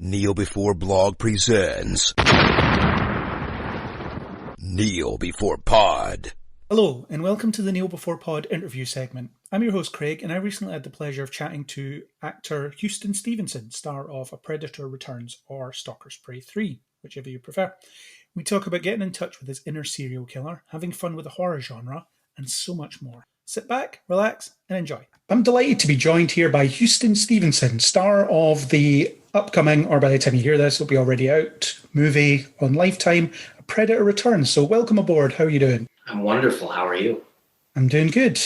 Kneel Before Blog presents Kneel Before Pod. Hello, and welcome to the Kneel Before Pod interview segment. I'm your host, Craig, and I recently had the pleasure of chatting to actor Houston Stevenson, star of A Predator Returns or Stalker Prey 3, whichever you prefer. We talk about getting in touch with his inner serial killer, having fun with the horror genre, and so much more. Sit back, relax, and enjoy. I'm delighted to be joined here by Houston Stevenson, star of the upcoming, or by the time you hear this, it'll be already out, movie on Lifetime, A Predator Returns. So welcome aboard. How are you doing? I'm wonderful. How are you? I'm doing good.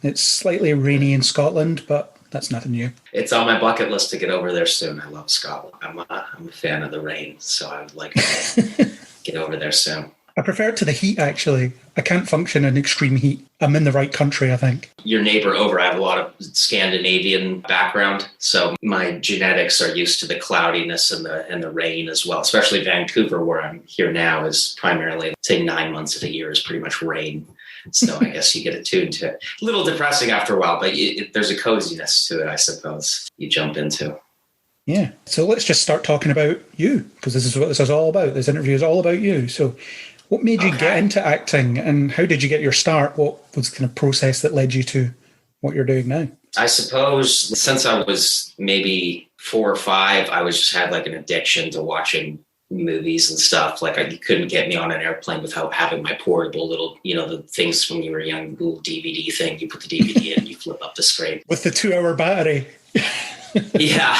It's slightly rainy in Scotland, but that's nothing new. It's on my bucket list to get over there soon. I love Scotland. I'm a fan of the rain, so I would like to get over there soon. I prefer it to the heat, actually. I can't function in extreme heat. I'm in the right country, I think. Your neighbor over, I have a lot of Scandinavian background, so my genetics are used to the cloudiness and the rain as well, especially Vancouver, where I'm here now, is primarily, say, 9 months of the year is pretty much rain. So I guess you get attuned to it. A little depressing after a while, but there's a coziness to it, I suppose, you jump into. Yeah. So let's just start talking about you, because this is what this is all about. This interview is all about you. So what made you get into acting, and how did you get your start? What was the kind of process that led you to what you're doing now? I suppose since I was maybe 4 or 5, I was just had like an addiction to watching movies and stuff. Like you couldn't get me on an airplane without having my portable little, the things when you were young, little DVD thing. You put the DVD in, you flip up the screen. With the 2-hour battery. Yeah.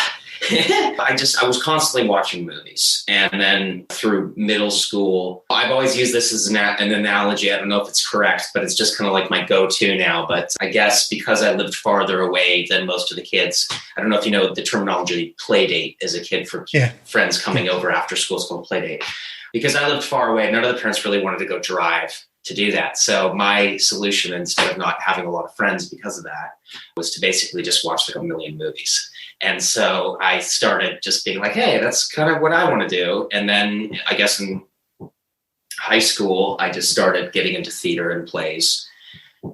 I was constantly watching movies. And then through middle school, I've always used this as an analogy. I don't know if it's correct, but it's just kind of like my go-to now. But I guess because I lived farther away than most of the kids, I don't know if you know the terminology play date as a kid for friends coming over after school. It's called play date. Because I lived far away, none of the parents really wanted to go drive to do that. So my solution, instead of not having a lot of friends because of that, was to basically just watch like a million movies. And so I started just being like, hey, that's kind of what I want to do. And then I guess in high school, I just started getting into theater and plays.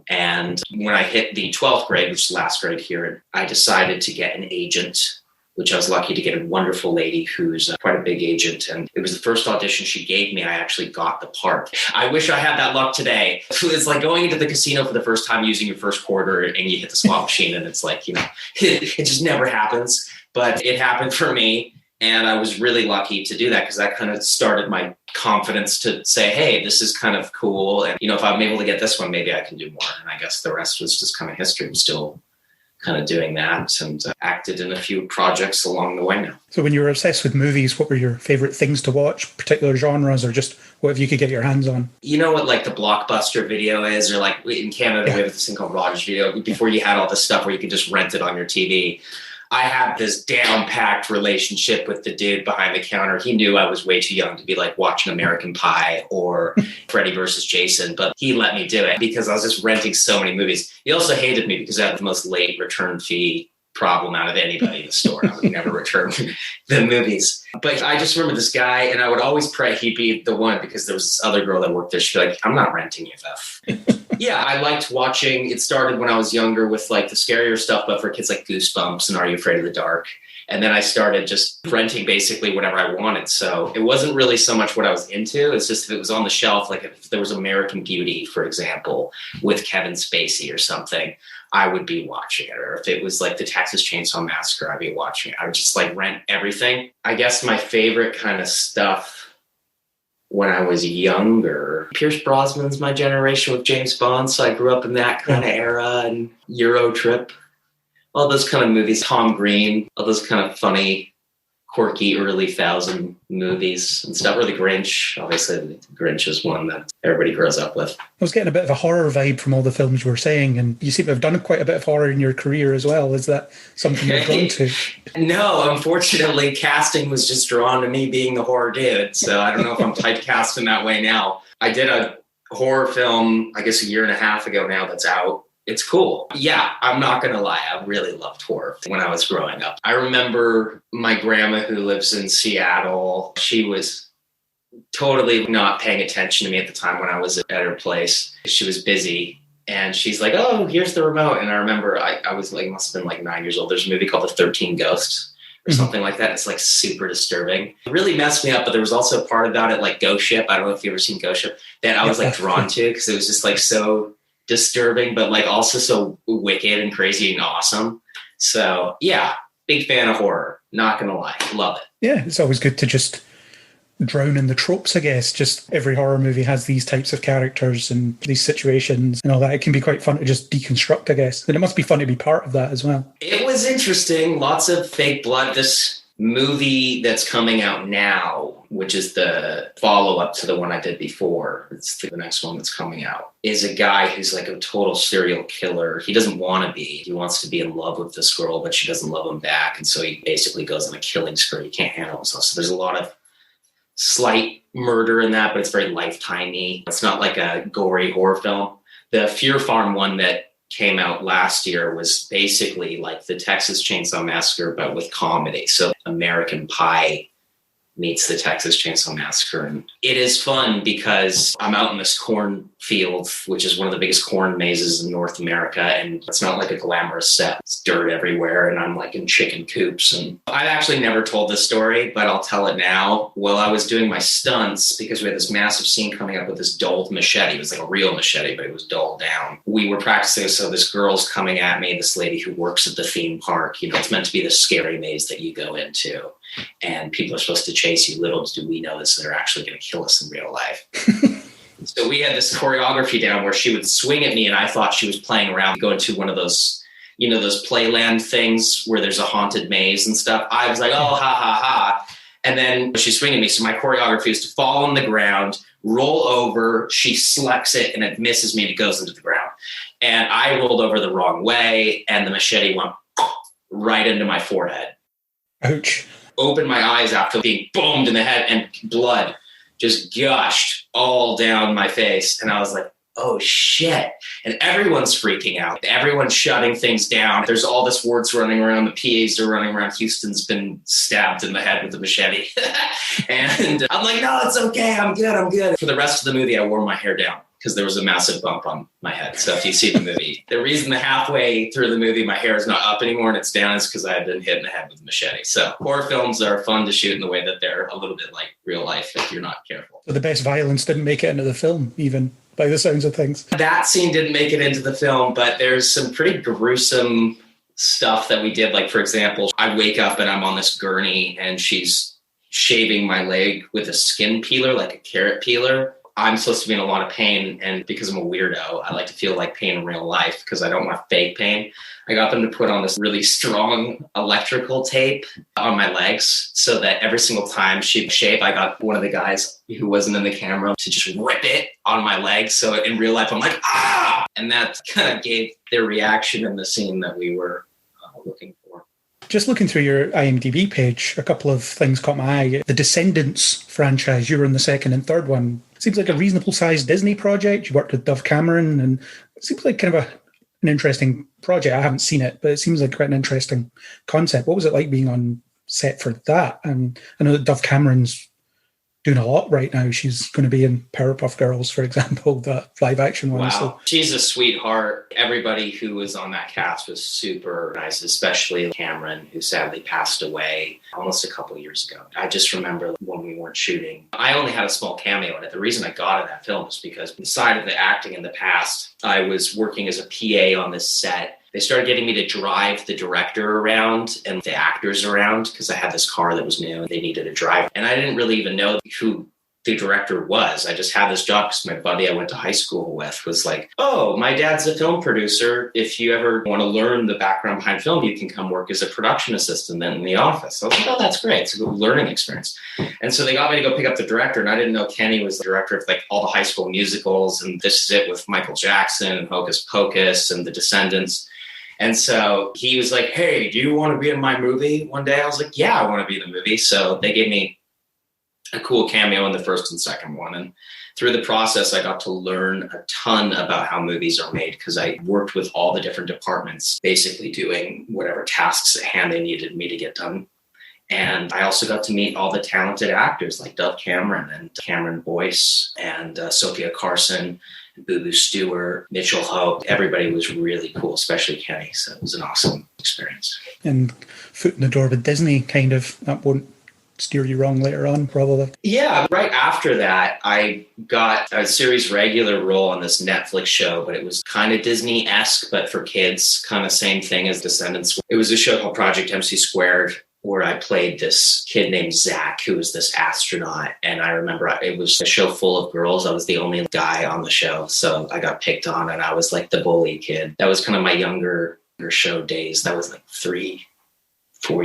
And when I hit the 12th grade, which is the last grade here, I decided to get an agent, which I was lucky to get a wonderful lady who's quite a big agent. And it was the first audition she gave me. I actually got the part. I wish I had that luck today. It's like going into the casino for the first time using your first quarter and you hit the slot machine and it's like, it just never happens. But it happened for me. And I was really lucky to do that because that kind of started my confidence to say, hey, this is kind of cool. And, if I'm able to get this one, maybe I can do more. And I guess the rest was just kind of history. I'm still kind of doing that and acted in a few projects along the way now. So when you were obsessed with movies, what were your favorite things to watch, particular genres, or just whatever you could get your hands on? You know what like the Blockbuster video is, or like in Canada, we have this thing called Rogers Video. Before you had all this stuff where you could just rent it on your TV. I had this down-packed relationship with the dude behind the counter. He knew I was way too young to be like watching American Pie or Freddy versus Jason, but he let me do it because I was just renting so many movies. He also hated me because I had the most late return fee problem out of anybody in the store. I would never return the movies. But I just remember this guy, and I would always pray he'd be the one because there was this other girl that worked there. She'd be like, I'm not renting you, Beth. Yeah, I liked watching. It started when I was younger with like the scarier stuff, but for kids like Goosebumps and Are You Afraid of the Dark? And then I started just renting basically whatever I wanted. So it wasn't really so much what I was into. It's just if it was on the shelf, like if there was American Beauty, for example, with Kevin Spacey or something, I would be watching it. Or if it was like the Texas Chainsaw Massacre, I'd be watching it. I would just like rent everything. I guess my favorite kind of stuff when I was younger, Pierce Brosnan's my generation with James Bond. So I grew up in that kind of era and Euro Trip. All those kind of movies, Tom Green, all those kind of funny, quirky early 2000 movies and stuff. Or The Grinch. Obviously, The Grinch is one that everybody grows up with. I was getting a bit of a horror vibe from all the films you were saying, and you seem to have done quite a bit of horror in your career as well. Is that something you're drawn to? No, unfortunately, casting was just drawn to me being the horror dude. So I don't know if I'm typecast in that way now. I did a horror film, I guess 1.5 years ago now that's out. It's cool. Yeah, I'm not going to lie. I really loved horror when I was growing up. I remember my grandma who lives in Seattle. She was totally not paying attention to me at the time when I was at her place. She was busy. And she's like, oh, here's the remote. And I remember I was like, must have been like 9 years old. There's a movie called The 13 Ghosts or something like that. It's like super disturbing. It really messed me up, but there was also a part about it, like Ghost Ship. I don't know if you've ever seen Ghost Ship, that I was like drawn to because it was just like so disturbing, but like also so wicked and crazy and awesome. So yeah, big fan of horror. Not gonna lie, love it. Yeah, it's always good to just drown in the tropes, I guess. Just every horror movie has these types of characters and these situations and all that. It can be quite fun to just deconstruct, I guess. And it must be fun to be part of that as well. It was interesting. Lots of fake blood. This movie that's coming out now, which is the follow-up to the one I did before, it's the next one that's coming out, is a guy who's like a total serial killer. He doesn't want to be. He wants to be in love with this girl, but she doesn't love him back. And so he basically goes on a killing spree. He can't handle himself. So there's a lot of slight murder in that, but it's very Lifetime-y. It's not like a gory horror film. The Fear Farm one that came out last year was basically like the Texas Chainsaw Massacre, but with comedy. So American Pie meets the Texas Chainsaw Massacre. And it is fun because I'm out in this cornfield, which is one of the biggest corn mazes in North America. And it's not like a glamorous set. It's dirt everywhere. And I'm like in chicken coops. And I've actually never told this story, but I'll tell it now. While I was doing my stunts, because we had this massive scene coming up with this dulled machete. It was like a real machete, but it was dulled down. We were practicing. So this girl's coming at me, this lady who works at the theme park. You know, it's meant to be the scary maze that you go into. And people are supposed to chase you. Little do we know this, they're actually going to kill us in real life. So we had this choreography down where she would swing at me and I thought she was playing around, go into one of those, you know, those playland things where there's a haunted maze and stuff. I was like, oh, ha, ha, ha. And then she's swinging me. So my choreography is to fall on the ground, roll over. She selects it and it misses me and it goes into the ground. And I rolled over the wrong way and the machete went right into my forehead. Ouch. Opened my eyes after being boomed in the head and blood just gushed all down my face. And I was like, oh shit. And everyone's freaking out. Everyone's shutting things down. There's all this words running around. The PAs are running around. Houston's been stabbed in the head with a machete. And I'm like, no, it's okay. I'm good. For the rest of the movie, I wore my hair down because there was a massive bump on my head. So if you see the movie, the reason the halfway through the movie, my hair is not up anymore and it's down is because I had been hit in the head with a machete. So horror films are fun to shoot in the way that they're a little bit like real life if you're not careful. So the best violence didn't make it into the film, even by the sounds of things. That scene didn't make it into the film, but there's some pretty gruesome stuff that we did. Like, for example, I wake up and I'm on this gurney and she's shaving my leg with a skin peeler, like a carrot peeler. I'm supposed to be in a lot of pain, and because I'm a weirdo, I like to feel like pain in real life because I don't want fake pain. I got them to put on this really strong electrical tape on my legs so that every single time she'd shave, I got one of the guys who wasn't in the camera to just rip it on my leg. So in real life, I'm like, ah! And that kind of gave their reaction in the scene that we were looking for. Just looking through your IMDb page, a couple of things caught my eye. The Descendants franchise, you were in the second and third one. Seems like a reasonable sized Disney project. You worked with Dove Cameron, and it seems like kind of an interesting project. I haven't seen it, but it seems like quite an interesting concept. What was it like being on set for that? And I know that Dove Cameron's doing a lot right now. She's going to be in Powerpuff Girls, for example, the live action one. Wow. So. She's a sweetheart. Everybody who was on that cast was super nice, especially Cameron, who sadly passed away almost a couple of years ago. I just remember when we weren't shooting. I only had a small cameo in it. The reason I got in that film was because beside of the acting in the past, I was working as a PA on this set. They started getting me to drive the director around and the actors around because I had this car that was new and they needed a driver. And I didn't really even know who the director was. I just had this job because my buddy I went to high school with was like, oh, my dad's a film producer. If you ever want to learn the background behind film, you can come work as a production assistant in the office. So I was like, oh, that's great. It's a good learning experience. And so they got me to go pick up the director. And I didn't know Kenny was the director of like all the high school musicals. And This Is It with Michael Jackson and Hocus Pocus and The Descendants. And so he was like, hey, do you want to be in my movie one day? I was like, yeah, I want to be in the movie. So they gave me a cool cameo in the first and second one. And through the process, I got to learn a ton about how movies are made because I worked with all the different departments, basically doing whatever tasks at hand they needed me to get done. And I also got to meet all the talented actors like Dove Cameron and Cameron Boyce and Sophia Carson Boo Boo Stewart, Mitchell Hope. Everybody was really cool, especially Kenny. So it was an awesome experience. And foot in the door with Disney, kind of, that won't steer you wrong later on, probably. Yeah, right after that, I got a series regular role on this Netflix show, but it was kind of Disney-esque, but for kids, kind of same thing as Descendants. It was a show called Project MC Squared, where I played this kid named Zach, who was this astronaut. And I remember it was a show full of girls. I was the only guy on the show. So I got picked on and I was like the bully kid. That was kind of my younger show days. That was like 3-4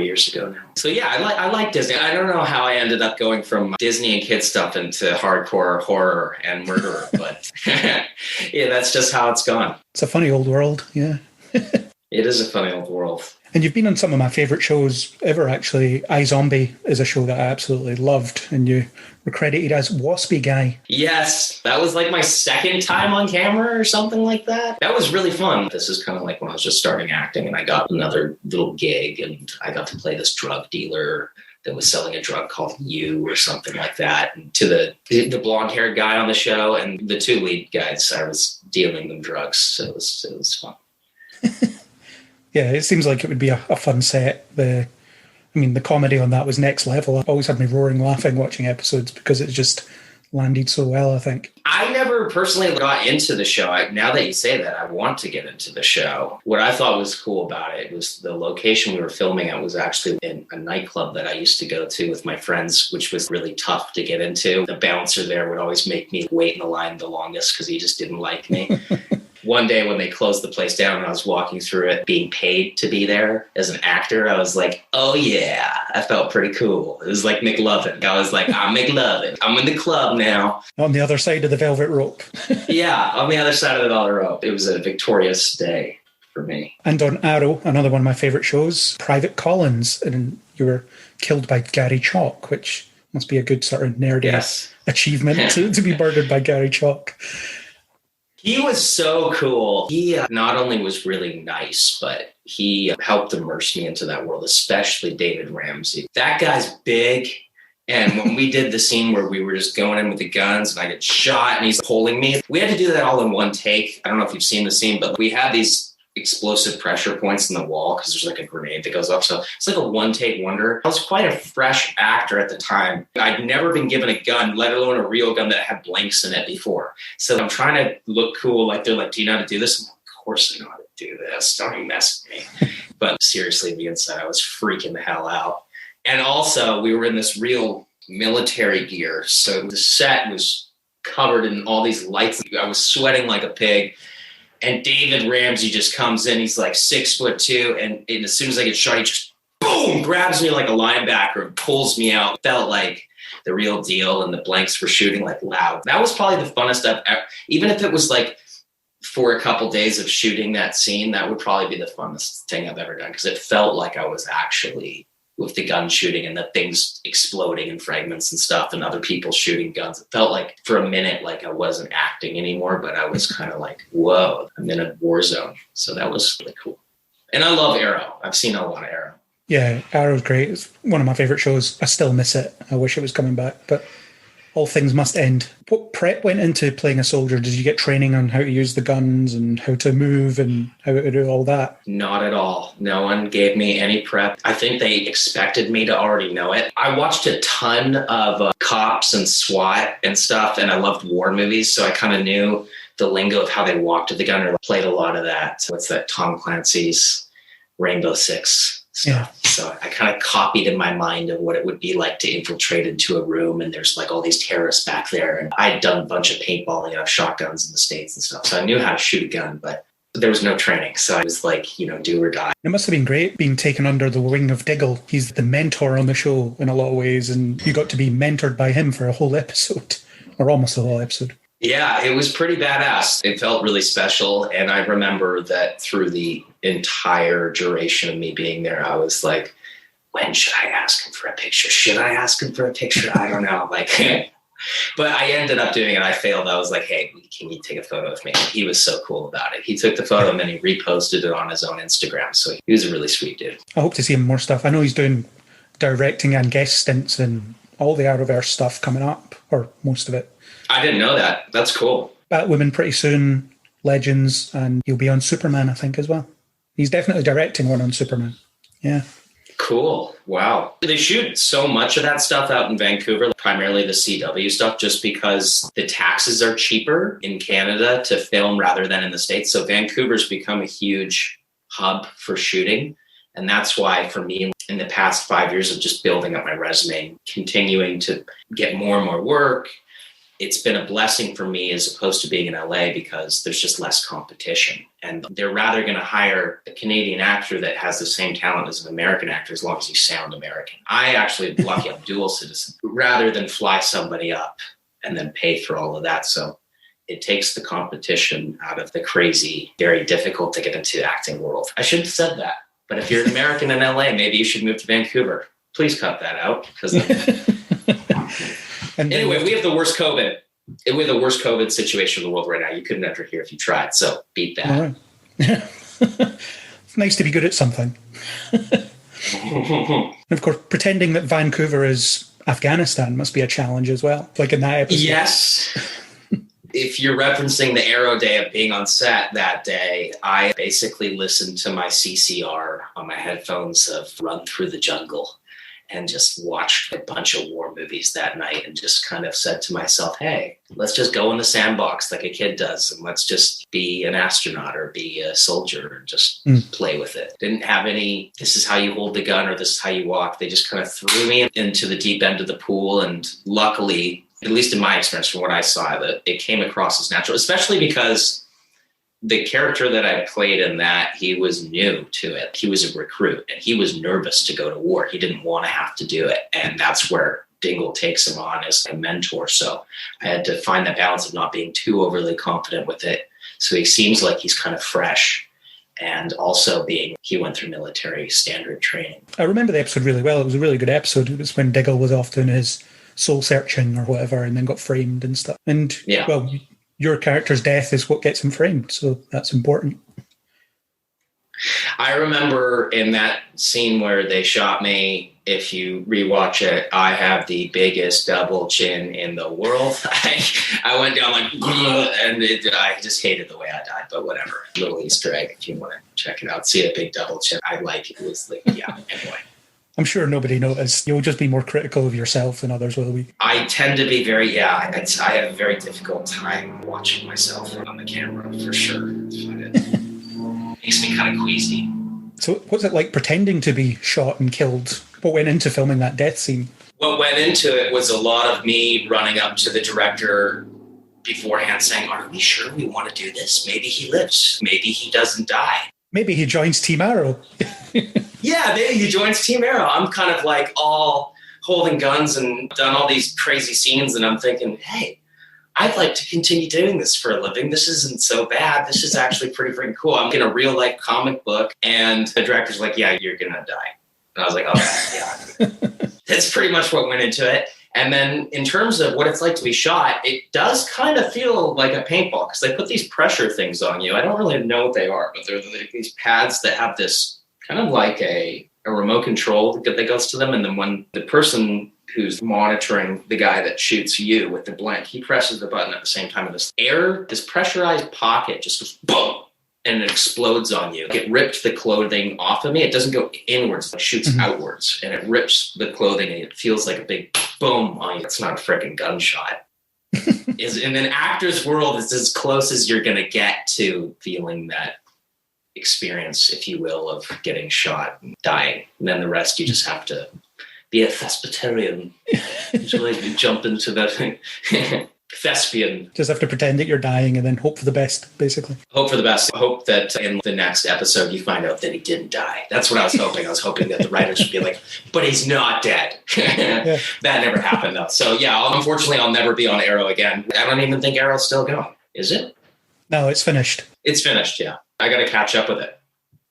years ago now. So yeah, I like Disney. I don't know how I ended up going from Disney and kid stuff into hardcore horror and murder, but yeah, that's just how it's gone. It's a funny old world, yeah. It is a funny old world. And you've been on some of my favourite shows ever, actually. iZombie is a show that I absolutely loved, and you were credited as Waspy Guy. Yes, that was like my second time on camera or something like that. That was really fun. This is kind of like when I was just starting acting, and I got another little gig, and I got to play this drug dealer that was selling a drug called You or something like that. And to the blonde-haired guy on the show and the two lead guys, I was dealing them drugs, so it was fun. Yeah, it seems like it would be a fun set. The comedy on that was next level. It always had me roaring laughing watching episodes because it just landed so well, I think. I never personally got into the show. Now that you say that, I want to get into the show. What I thought was cool about it was the location we were filming at was actually in a nightclub that I used to go to with my friends, which was really tough to get into. The bouncer there would always make me wait in the line the longest because he just didn't like me. One day when they closed the place down and I was walking through it being paid to be there as an actor, I was like, oh yeah, I felt pretty cool. It was like McLovin. I was like, I'm McLovin. I'm in the club now. On the other side of the velvet rope. Yeah, on the other side of the velvet rope. It was a victorious day for me. And on Arrow, another one of my favourite shows, Private Collins, and you were killed by Gary Chalk, which must be a good sort of nerdy achievement to be murdered by Gary Chalk. He was so cool. He not only was really nice, but he helped immerse me into that world, especially David Ramsey. That guy's big. And when we did the scene where we were just going in with the guns and I get shot and he's holding me, we had to do that all in one take. I don't know if you've seen the scene, but we had these explosive pressure points in the wall because there's like a grenade that goes up. So it's like a one-take wonder. I was quite a fresh actor at the time. I'd never been given a gun, let alone a real gun that had blanks in it before. So I'm trying to look cool. Like they're like, do you know how to do this? I'm like, of course I know how to do this. Don't even mess with me. But seriously, the inside, I was freaking the hell out. And also we were in this real military gear. So the set was covered in all these lights. I was sweating like a pig. And David Ramsey just comes in. He's like 6'2", and as soon as I get shot, he just boom grabs me like a linebacker and pulls me out. It felt like the real deal, and the blanks were shooting like loud. That was probably the funnest I've ever. Even if it was like for a couple days of shooting that scene, that would probably be the funnest thing I've ever done because it felt like I was actually with the gun shooting and the things exploding in fragments and stuff and other people shooting guns. It felt like for a minute like I wasn't acting anymore, but I was kind of like, whoa, I'm in a war zone. So that was really cool. And I love Arrow. I've seen a lot of Arrow. Yeah, Arrow's great. It's one of my favourite shows. I still miss it. I wish it was coming back, but all things must end. What prep went into playing a soldier? Did you get training on how to use the guns and how to move and how to do all that? Not at all. No one gave me any prep. I think they expected me to already know it. I watched a ton of cops and SWAT and stuff, and I loved war movies, so I kind of knew the lingo of how they walked to the gun or played a lot of that. What's that? Tom Clancy's Rainbow Six stuff. Yeah. So I kind of copied in my mind of what it would be like to infiltrate into a room and there's like all these terrorists back there. And I'd done a bunch of paintballing out of shotguns in the States and stuff. So I knew how to shoot a gun, but there was no training. So I was like, do or die. It must have been great being taken under the wing of Diggle. He's the mentor on the show in a lot of ways. And you got to be mentored by him for a whole episode or almost a whole episode. Yeah, it was pretty badass. It felt really special. And I remember that through the entire duration of me being there, I was like, when should I ask him for a picture? Should I ask him for a picture? I don't know. But I ended up doing it. I failed. I was like, hey, can you take a photo of me? He was so cool about it. He took the photo and then he reposted it on his own Instagram. So he was a really sweet dude. I hope to see him more stuff. I know he's doing directing and guest stints and all the Arrowverse stuff coming up, or most of it. I didn't know that. That's cool. Batwoman pretty soon, Legends, and he'll be on Superman, I think, as well. He's definitely directing one on Superman. Yeah. Cool. Wow. They shoot so much of that stuff out in Vancouver, primarily the CW stuff, just because the taxes are cheaper in Canada to film rather than in the States. So Vancouver's become a huge hub for shooting. And that's why, for me, in the past 5 years of just building up my resume, continuing to get more and more work, it's been a blessing for me as opposed to being in LA because there's just less competition. And they're rather going to hire a Canadian actor that has the same talent as an American actor as long as you sound American. I actually am lucky I'm dual citizen rather than fly somebody up and then pay for all of that. So it takes the competition out of the crazy, very difficult to get into acting world. I shouldn't have said that. But if you're an American in LA, maybe you should move to Vancouver. Please cut that out because... Anyway, we have the worst COVID. We have the worst COVID situation in the world right now. You couldn't enter here if you tried. So beat that. All right. It's nice to be good at something. And of course, pretending that Vancouver is Afghanistan must be a challenge as well. Like in that episode. Yes. If you're referencing the Arrow day of being on set that day, I basically listened to my CCR on my headphones of Run Through the Jungle. And just watched a bunch of war movies that night and just kind of said to myself, hey, let's just go in the sandbox like a kid does. And let's just be an astronaut or be a soldier and just play with it. Didn't have any, this is how you hold the gun or this is how you walk. They just kind of threw me into the deep end of the pool. And luckily, at least in my experience from what I saw, that it came across as natural, especially because the character that I played in that, he was new to it. He was a recruit and he was nervous to go to war. He didn't want to have to do it. And that's where Dingle takes him on as a mentor. So I had to find that balance of not being too overly confident with it. So he seems like he's kind of fresh and also he went through military standard training. I remember the episode really well. It was a really good episode. It was when Diggle was off doing his soul searching or whatever and then got framed and stuff. And well, your character's death is what gets him framed, so that's important. I remember in that scene where they shot me, if you rewatch it, I have the biggest double chin in the world. I went down like, and I just hated the way I died, but whatever. Little Easter egg if you want to check it out. See a big double chin. I like it. It was like, yeah, anyway. I'm sure nobody noticed. You'll just be more critical of yourself than others will be. I tend to be I have a very difficult time watching myself on the camera, for sure. It makes me kind of queasy. So what's it like pretending to be shot and killed? What went into filming that death scene? What went into it was a lot of me running up to the director beforehand saying, are we sure we want to do this? Maybe he lives. Maybe he doesn't die. Maybe he joins Team Arrow. Yeah, maybe he joins Team Arrow. I'm kind of like all holding guns and done all these crazy scenes. And I'm thinking, hey, I'd like to continue doing this for a living. This isn't so bad. This is actually pretty freaking cool. I'm in a real life comic book. And the director's like, yeah, you're going to die. And I was like, okay, yeah. That's pretty much what went into it. And then in terms of what it's like to be shot, it does kind of feel like a paintball because they put these pressure things on you. I don't really know what they are, but they're these pads that have this kind of like a remote control that goes to them. And then when the person who's monitoring the guy that shoots you with the blank, he presses the button at the same time. And this pressurized pocket just goes boom, and it explodes on you. It ripped the clothing off of me. It doesn't go inwards, it shoots outwards, and it rips the clothing, and it feels like a big boom on you. It's not a freaking gunshot. In an actor's world, it's as close as you're going to get to feeling that experience, if you will, of getting shot and dying. And then the rest, you just have to be a thespitarian. So like you jump into that thespian. Just have to pretend that you're dying and then hope for the best, basically. Hope for the best. Hope that in the next episode you find out that he didn't die. That's what I was hoping. I was hoping that the writers would be like, but he's not dead. Yeah. That never happened, though. So yeah, unfortunately, I'll never be on Arrow again. I don't even think Arrow's still going. Is it? No, it's finished. It's finished, yeah. I got to catch up with it.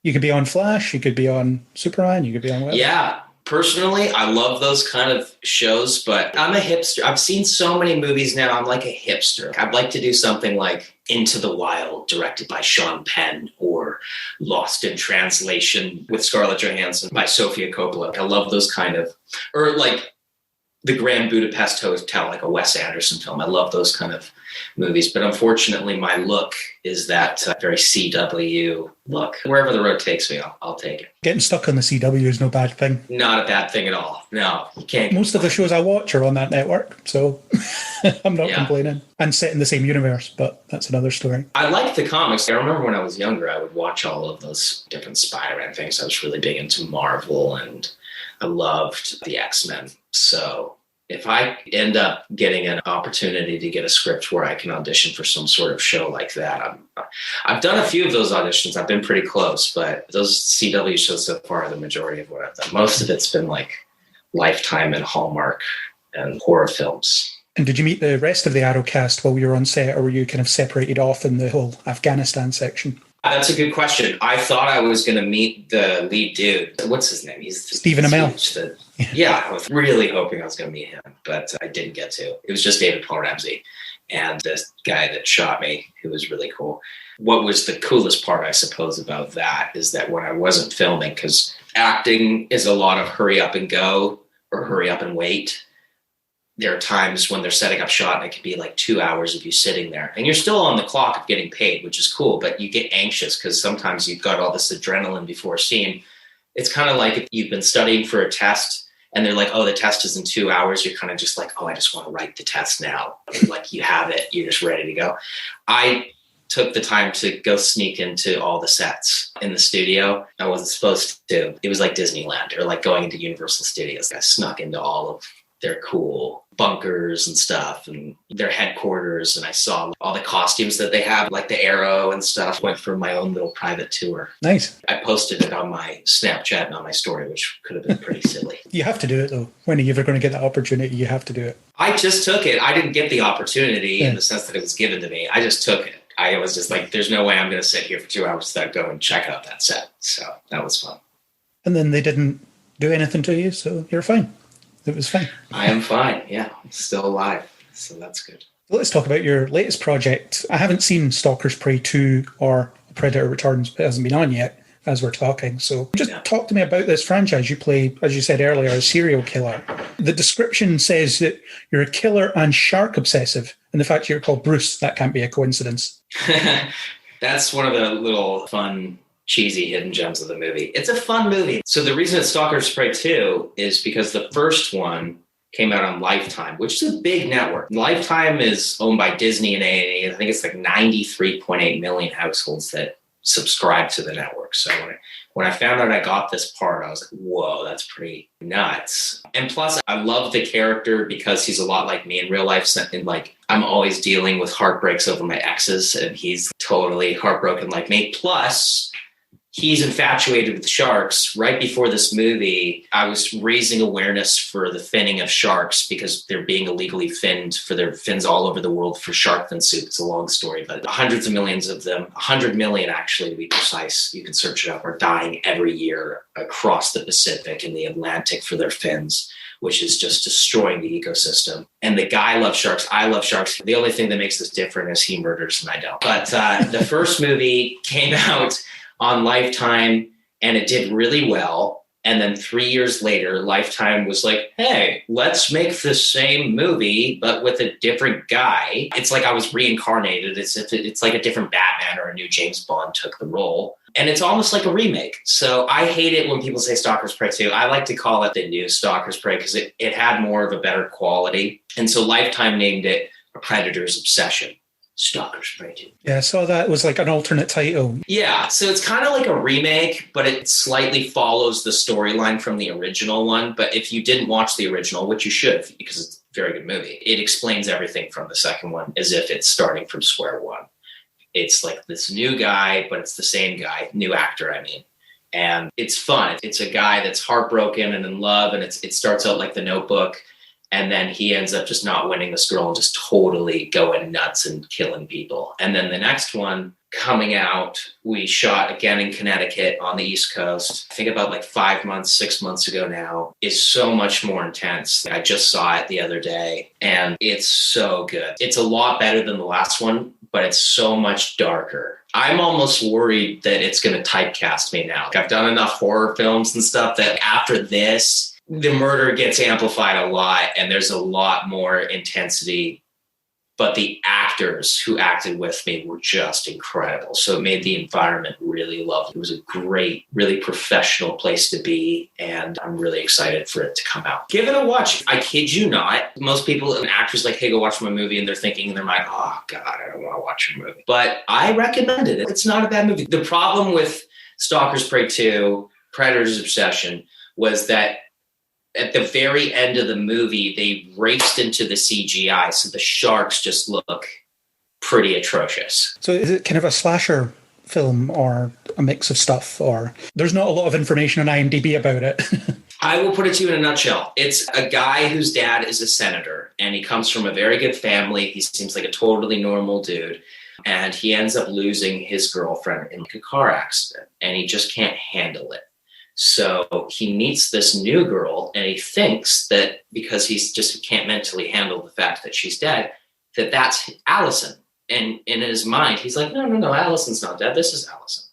You could be on Flash. You could be on Superman. You could be on whatever. Yeah. Personally, I love those kind of shows, but I'm a hipster. I've seen so many movies now. I'm like a hipster. I'd like to do something like Into the Wild, directed by Sean Penn, or Lost in Translation with Scarlett Johansson by Sofia Coppola. I love those kind of, or like the Grand Budapest Hotel, like a Wes Anderson film. I love those kind of movies. But unfortunately, my look is that very CW look. Wherever the road takes me, I'll take it. Getting stuck on the CW is no bad thing. Not a bad thing at all. No, you can't. Most of the shows I watch are on that network, so I'm not complaining. And set in the same universe, but that's another story. I like the comics. I remember when I was younger, I would watch all of those different Spider-Man things. I was really big into Marvel, and I loved the X-Men. So if I end up getting an opportunity to get a script where I can audition for some sort of show like that, I've done a few of those auditions. I've been pretty close, but those CW shows so far are the majority of what I've done. Most of it's been like Lifetime and Hallmark and horror films. And did you meet the rest of the Arrow cast while you were on set, or were you kind of separated off in the whole Afghanistan section? That's a good question. I thought I was going to meet the lead dude. What's his name? He's Stephen Amell. Yeah, I was really hoping I was going to meet him, but I didn't get to. It was just David Paul Ramsey and this guy that shot me, who was really cool. What was the coolest part, I suppose, about that is that when I wasn't filming, because acting is a lot of hurry up and go or hurry up and wait. There are times when they're setting up shot and it could be like 2 hours of you sitting there and you're still on the clock of getting paid, which is cool, but you get anxious because sometimes you've got all this adrenaline before a scene. It's kind of like if you've been studying for a test and they're like, oh, the test is in 2 hours. You're kind of just like, oh, I just want to write the test now. Like you have it, you're just ready to go. I took the time to go sneak into all the sets in the studio. I wasn't supposed to. It was like Disneyland or like going into Universal Studios. I snuck into all of their cool bunkers and stuff and their headquarters. And I saw all the costumes that they have, like the Arrow and stuff. Went for my own little private tour. Nice. I posted it on my Snapchat and on my story, which could have been pretty silly. You have to do it though. When are you ever going to get that opportunity? You have to do it. I just took it. I didn't get the opportunity in the sense that it was given to me. I just took it. I was just like, there's no way I'm going to sit here for 2 hours without going and check out that set. So that was fun. And then they didn't do anything to you, so you're fine. It was fine. I am fine. Yeah, I'm still alive. So that's good. Let's talk about your latest project. I haven't seen Stalker's Prey 2 or Predator Returns. It hasn't been on yet as we're talking. So just talk to me about this franchise. You play, as you said earlier, a serial killer. The description says that you're a killer and shark obsessive. And the fact you're called Bruce, that can't be a coincidence. That's one of the little fun cheesy hidden gems of the movie. It's a fun movie. So the reason it's Stalker's Prey 2 is because the first one came out on Lifetime, which is a big network. Lifetime is owned by Disney and A&E. I think it's like 93.8 million households that subscribe to the network. So when I found out I got this part, I was like, whoa, that's pretty nuts. And plus, I love the character because he's a lot like me in real life. And like, I'm always dealing with heartbreaks over my exes, and he's totally heartbroken like me. Plus, he's infatuated with sharks. Right before this movie, I was raising awareness for the finning of sharks because they're being illegally finned for their fins all over the world for shark fin soup. It's a long story, but hundreds of millions of them, 100 million actually to be precise, you can search it up, are dying every year across the Pacific and the Atlantic for their fins, which is just destroying the ecosystem. And the guy loves sharks. I love sharks. The only thing that makes this different is he murders and I don't. But the first movie came out on Lifetime and it did really well. And then 3 years later, Lifetime was like, hey, let's make the same movie, but with a different guy. It's like I was reincarnated. It's like a different Batman or a new James Bond took the role. And it's almost like a remake. So I hate it when people say Stalker's Prey 2. I like to call it the new Stalker's Prey because it had more of a better quality. And so Lifetime named it A Predator's Obsession. Stalker's Prey 2. Yeah, I saw that. It was like an alternate title. Yeah, so it's kind of like a remake, but it slightly follows the storyline from the original one. But if you didn't watch the original, which you should because it's a very good movie, it explains everything from the second one as if it's starting from square one. It's like this new guy, but it's the same guy, new actor, I mean. And it's fun. It's a guy that's heartbroken and in love, and it starts out like The Notebook. And then he ends up just not winning this girl and just totally going nuts and killing people. And then the next one coming out, we shot again in Connecticut on the East Coast. I think about like 5 months, 6 months ago now, is so much more intense. I just saw it the other day and it's so good. It's a lot better than the last one, but it's so much darker. I'm almost worried that it's going to typecast me now. I've done enough horror films and stuff that after this, the murder gets amplified a lot and there's a lot more intensity. But the actors who acted with me were just incredible. So it made the environment really lovely. It was a great, really professional place to be. And I'm really excited for it to come out. Give it a watch. I kid you not. Most people and actors like, hey, go watch my movie. And they're thinking in their mind, oh, God, I don't want to watch your movie. But I recommend it. It's not a bad movie. The problem with Stalker's Prey 2, Predator's Obsession, was that at the very end of the movie, they raced into the CGI, so the sharks just look pretty atrocious. So is it kind of a slasher film or a mix of stuff, or there's not a lot of information on IMDb about it? I will put it to you in a nutshell. It's a guy whose dad is a senator, and he comes from a very good family. He seems like a totally normal dude, and he ends up losing his girlfriend in a car accident, and he just can't handle it. So he meets this new girl, and he thinks that because he's just can't mentally handle the fact that she's dead, that that's Allison. And in his mind, he's like, no, Allison's not dead. This is Allison.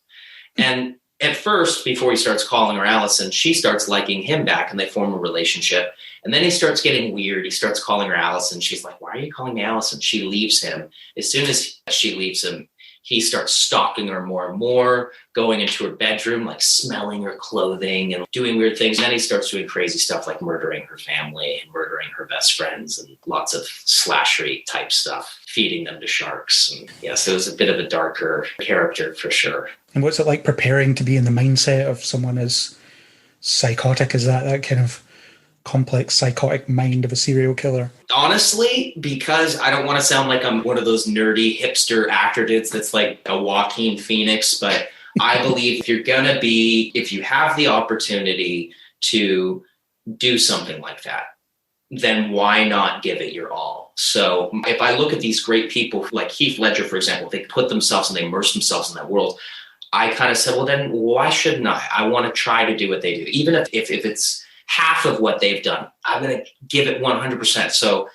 And at first, before he starts calling her Allison, she starts liking him back, and they form a relationship. And then he starts getting weird. He starts calling her Allison. She's like, why are you calling me Allison? She leaves him. As soon as she leaves him, he starts stalking her more and more, going into her bedroom, like smelling her clothing and doing weird things. And then he starts doing crazy stuff like murdering her family and murdering her best friends and lots of slashery type stuff, feeding them to sharks. And yes, it was a bit of a darker character for sure. And what's it like preparing to be in the mindset of someone as psychotic as that kind of complex psychotic mind of a serial killer? Honestly, because I don't want to sound like I'm one of those nerdy hipster actor dudes that's like a Joaquin Phoenix, but I believe if you have the opportunity to do something like that, then why not give it your all? So if I look at these great people like Heath Ledger, for example, they put themselves and they immerse themselves in that world. I kind of said, well, then why shouldn't I? I want to try to do what they do. Even if it's half of what they've done, I'm going to give it 100%. So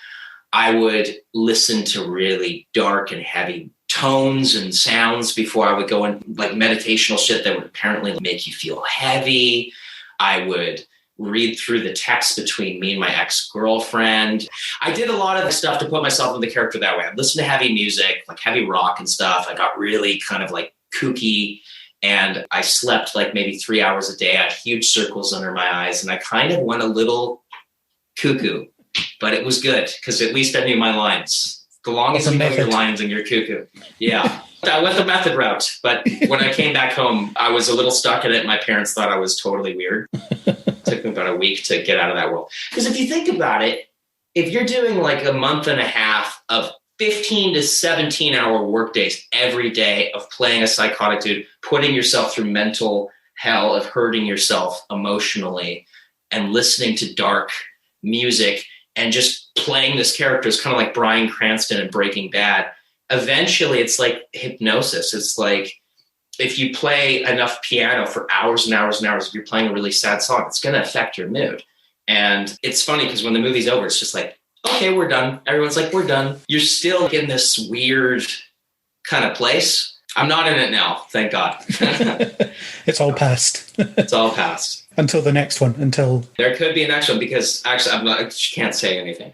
I would listen to really dark and heavy tones and sounds before I would go in, like meditational shit that would apparently make you feel heavy. I would read through the text between me and my ex-girlfriend. I did a lot of stuff to put myself in the character that way. I'd listen to heavy music, like heavy rock and stuff. I got really kind of like kooky. And I slept like maybe 3 hours a day. I had huge circles under my eyes, and I kind of went a little cuckoo, but it was good because at least I knew my lines. The longest you know your lines and you're cuckoo. Yeah. I went the method route, but when I came back home, I was a little stuck in it. My parents thought I was totally weird. It took me about a week to get out of that world. Because if you think about it, if you're doing like a month and a half of 15 to 17 hour workdays every day of playing a psychotic dude, putting yourself through mental hell of hurting yourself emotionally and listening to dark music and just playing this character is kind of like Bryan Cranston in Breaking Bad. Eventually it's like hypnosis. It's like if you play enough piano for hours and hours and hours, if you're playing a really sad song, it's going to affect your mood. And it's funny because when the movie's over, it's just like, okay, we're done. Everyone's like, we're done. You're still in this weird kind of place. I'm not in it now, thank God. It's all past. It's all past. Until the next one, until... There could be a next one because actually I can't say anything.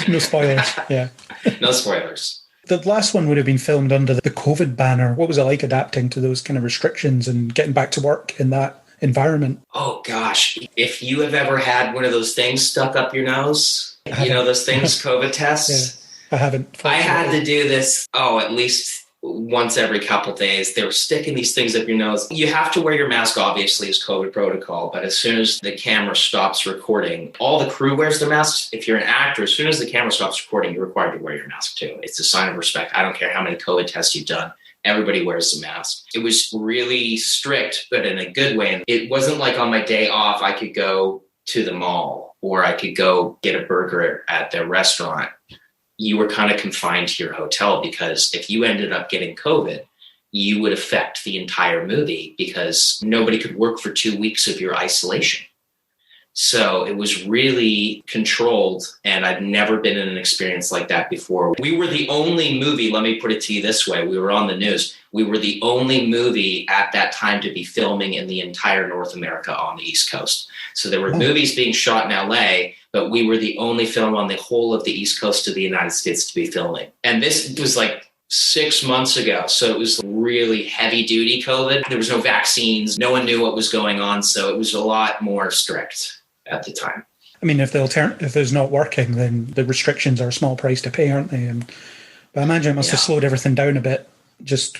No spoilers, yeah. No spoilers. The last one would have been filmed under the COVID banner. What was it like adapting to those kind of restrictions and getting back to work in that environment? Oh gosh, if you have ever had one of those things stuck up your nose, you know those things, COVID tests. Yeah, I haven't. I had to do this at least once every couple of days. They were sticking these things up your nose. You have to wear your mask, obviously, as COVID protocol, but as soon as the camera stops recording, all the crew wears their masks. If you're an actor, as soon as the camera stops recording, you're required to wear your mask too. It's a sign of respect. I don't care how many COVID tests you've done. Everybody wears a mask. It was really strict, but in a good way. And it wasn't like on my day off, I could go to the mall or I could go get a burger at the restaurant. You were kind of confined to your hotel because if you ended up getting COVID, you would affect the entire movie because nobody could work for 2 weeks of your isolation. So it was really controlled, and I'd never been in an experience like that before. We were the only movie, let me put it to you this way, we were on the news. We were the only movie at that time to be filming in the entire North America on the East Coast. So there were movies being shot in LA, but we were the only film on the whole of the East Coast of the United States to be filming. And this was like 6 months ago. So it was really heavy duty COVID. There was no vaccines. No one knew what was going on. So it was a lot more strict at the time. I mean, if there's not working, then the restrictions are a small price to pay, aren't they? But I imagine it must have slowed everything down a bit, just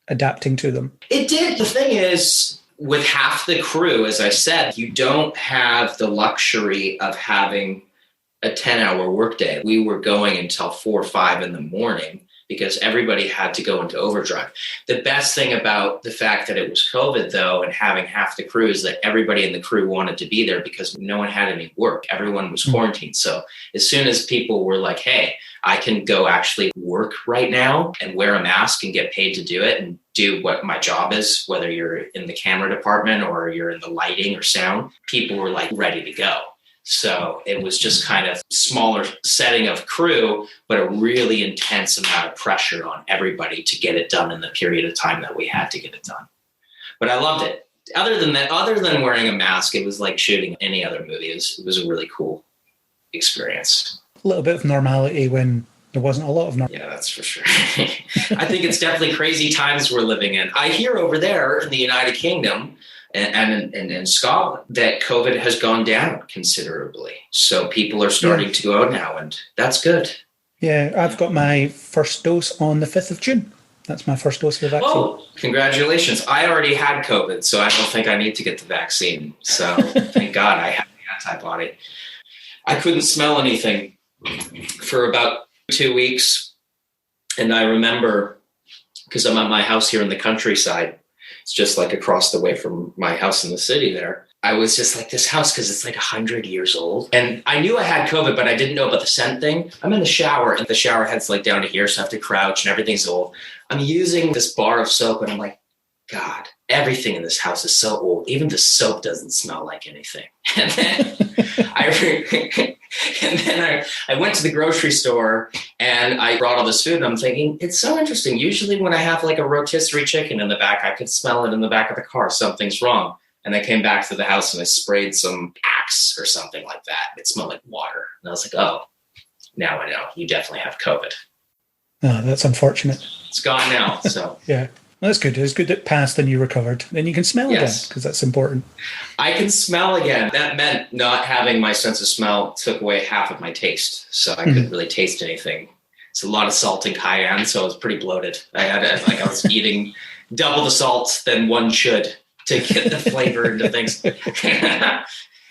adapting to them. It did. The thing is, with half the crew, as I said, you don't have the luxury of having a 10-hour workday. We were going until 4 or 5 in the morning because everybody had to go into overdrive. The best thing about the fact that it was COVID, though, and having half the crew is that everybody in the crew wanted to be there because no one had any work. Everyone was quarantined. So as soon as people were like, hey, I can go actually work right now and wear a mask and get paid to do it and do what my job is, whether you're in the camera department or you're in the lighting or sound, people were like ready to go. So it was just kind of smaller setting of crew, but a really intense amount of pressure on everybody to get it done in the period of time that we had to get it done. But I loved it. Other than that, other than wearing a mask, it was like shooting any other movie. It was a really cool experience. A little bit of normality when there wasn't a lot of normality. Yeah, that's for sure. I think it's definitely crazy times we're living in. I hear over there in the United Kingdom and in Scotland that COVID has gone down considerably. So people are starting to go out now, and that's good. Yeah, I've got my first dose on the 5th of June. That's my first dose of the vaccine. Oh, congratulations. I already had COVID, so I don't think I need to get the vaccine. So thank God I have the antibody. I couldn't smell anything for about 2 weeks. And I remember, because I'm at my house here in the countryside, it's just like across the way from my house in the city there. I was just like, this house, because it's like 100 years old. And I knew I had COVID, but I didn't know about the scent thing. I'm in the shower, and the shower head's like down to here, so I have to crouch, and everything's old. I'm using this bar of soap, and I'm like, God, everything in this house is so old. Even the soap doesn't smell like anything. And then I went to the grocery store and I brought all this food, and I'm thinking, it's so interesting. Usually when I have like a rotisserie chicken in the back, I could smell it in the back of the car. Something's wrong. And I came back to the house and I sprayed some Axe or something like that. It smelled like water. And I was like, oh, now I know. You definitely have COVID. Oh, that's unfortunate. It's gone now. So yeah. Well, that's good. It's good that it passed and you recovered. Then you can smell again, because that's important. I can smell again. That meant not having my sense of smell took away half of my taste. So I couldn't really taste anything. It's a lot of salt and cayenne, so I was pretty bloated. I was eating double the salt than one should to get the flavor into things.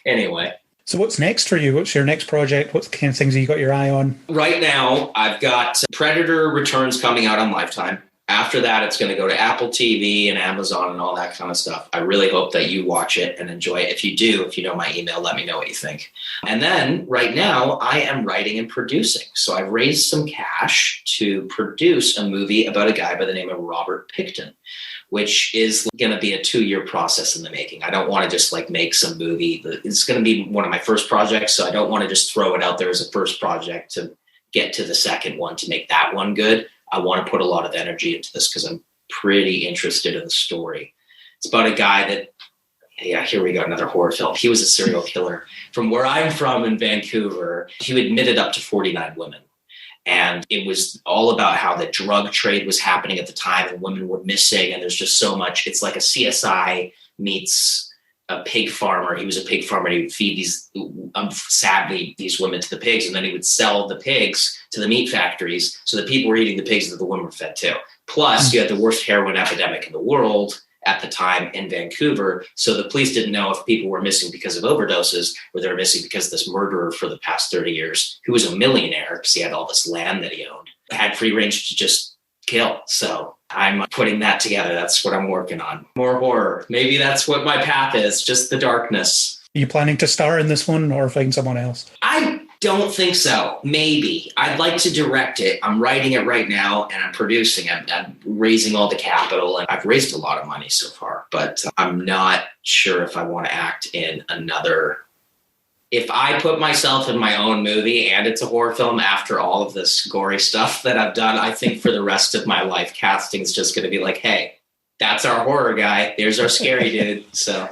Anyway. So what's next for you? What's your next project? What kind of things have you got your eye on? Right now, I've got Predator Returns coming out on Lifetime. After that, it's going to go to Apple TV and Amazon and all that kind of stuff. I really hope that you watch it and enjoy it. If you do, if you know my email, let me know what you think. And then right now, I am writing and producing. So I've raised some cash to produce a movie about a guy by the name of Robert Picton, which is going to be a 2-year process in the making. I don't want to just like make some movie. It's going to be one of my first projects, so I don't want to just throw it out there as a first project to get to the second one to make that one good. I want to put a lot of energy into this because I'm pretty interested in the story. It's about a guy that, here we go, another horror film. He was a serial killer. From where I'm from in Vancouver, he admitted up to 49 women. And it was all about how the drug trade was happening at the time and women were missing. And there's just so much. It's like a CSI meets a pig farmer. He was a pig farmer. And he would feed sadly, these women to the pigs. And then he would sell the pigs to the meat factories. So the people were eating the pigs that the women were fed too. Plus, you had the worst heroin epidemic in the world at the time in Vancouver. So the police didn't know if people were missing because of overdoses or they were missing because this murderer for the past 30 years, who was a millionaire because he had all this land that he owned, had free range to just kill. So I'm putting that together. That's what I'm working on. More horror. Maybe that's what my path is, just the darkness. Are you planning to star in this one or find someone else? I don't think so. Maybe. I'd like to direct it. I'm writing it right now and I'm producing it. I'm raising all the capital and I've raised a lot of money so far, but I'm not sure if I want to act in another if I put myself in my own movie and it's a horror film after all of this gory stuff that I've done, I think for the rest of my life, casting is just going to be like, hey, that's our horror guy. There's our scary dude. So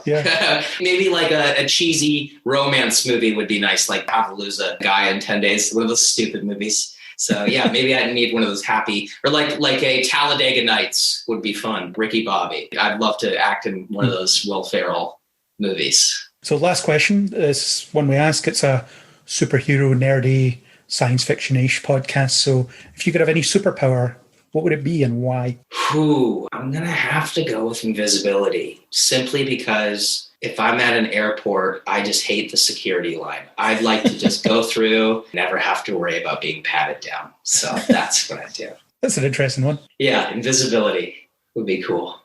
maybe like a cheesy romance movie would be nice, like How to Lose a Guy in 10 Days, one of those stupid movies. So yeah, maybe I need one of those happy, or like a Talladega Nights would be fun. Ricky Bobby. I'd love to act in one of those Will Ferrell movies. So last question is one we ask. It's a superhero, nerdy, science fiction-ish podcast. So if you could have any superpower, what would it be and why? I'm going to have to go with invisibility, simply because if I'm at an airport, I just hate the security line. I'd like to just go through, never have to worry about being patted down. So that's what I do. That's an interesting one. Yeah, invisibility would be cool.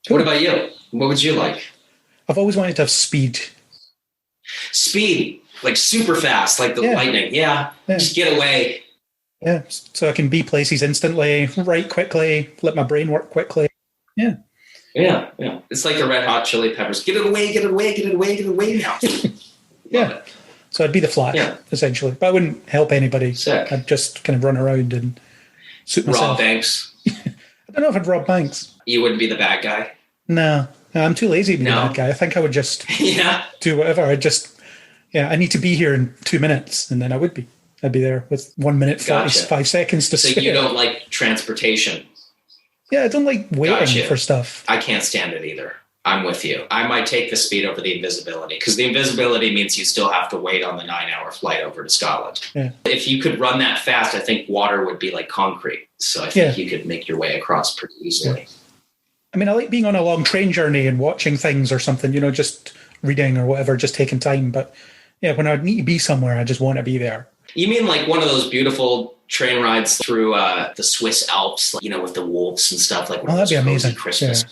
What about you? What would you like? I've always wanted to have speed. Speed, like super fast, like the lightning. Yeah, just get away. Yeah, so I can be places instantly, write quickly, let my brain work quickly. Yeah. It's like the Red Hot Chili Peppers. Get it away, get it away, get it away, get it away now. Yeah. So I'd be the Flash, essentially. But I wouldn't help anybody. Sick. I'd just kind of run around and suit myself. Rob Banks. I don't know if I'd rob banks. You wouldn't be the bad guy? No, I'm too lazy to be the bad guy. I think I would just do whatever. I need to be here in 2 minutes, and then I'd be there with 1 minute, 45 seconds to spare. So you don't like transportation? Yeah, I don't like waiting for stuff. I can't stand it either. I'm with you. I might take the speed over the invisibility, because the invisibility means you still have to wait on the 9-hour flight over to Scotland. Yeah. If you could run that fast, I think water would be like concrete. So I think you could make your way across pretty easily. Yeah. I mean, I like being on a long train journey and watching things or something, just reading or whatever, just taking time. But yeah, when I need to be somewhere, I just want to be there. You mean like one of those beautiful train rides through the Swiss Alps, with the wolves and stuff? Like that'd be amazing. Christmas.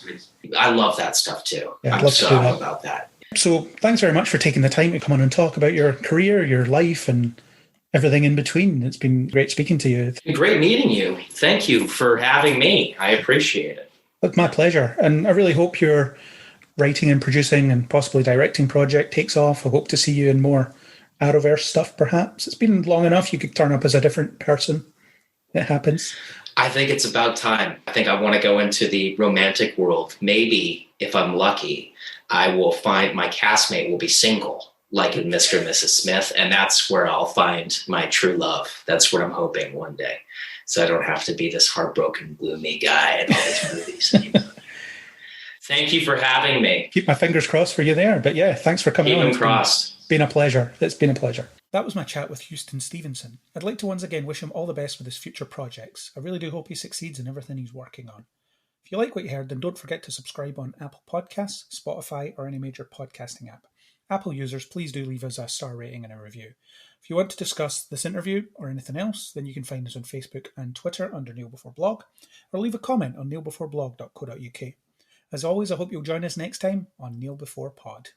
Yeah. I love that stuff too. Yeah, I'm so happy about that. So thanks very much for taking the time to come on and talk about your career, your life, and everything in between. It's been great speaking to you. It's been great meeting you. Thank you for having me. I appreciate it. It's my pleasure. And I really hope your writing and producing and possibly directing project takes off. I hope to see you in more Arrowverse stuff, perhaps. It's been long enough. You could turn up as a different person. It happens. I think it's about time. I think I want to go into the romantic world. Maybe, if I'm lucky, I will find my castmate will be single, like in Mr. and Mrs. Smith, and that's where I'll find my true love. That's what I'm hoping one day. So I don't have to be this heartbroken, gloomy guy in all these movies anymore. Thank you for having me. Keep my fingers crossed for you there. But yeah, thanks for coming on. Keep them crossed. It's been a pleasure. It's been a pleasure. That was my chat with Houston Stevenson. I'd like to once again wish him all the best with his future projects. I really do hope he succeeds in everything he's working on. If you like what you heard, then don't forget to subscribe on Apple Podcasts, Spotify, or any major podcasting app. Apple users, please do leave us a star rating and a review. If you want to discuss this interview or anything else, then you can find us on Facebook and Twitter under Kneel Before Blog, or leave a comment on kneelbeforeblog.co.uk. As always, I hope you'll join us next time on Kneel Before Pod.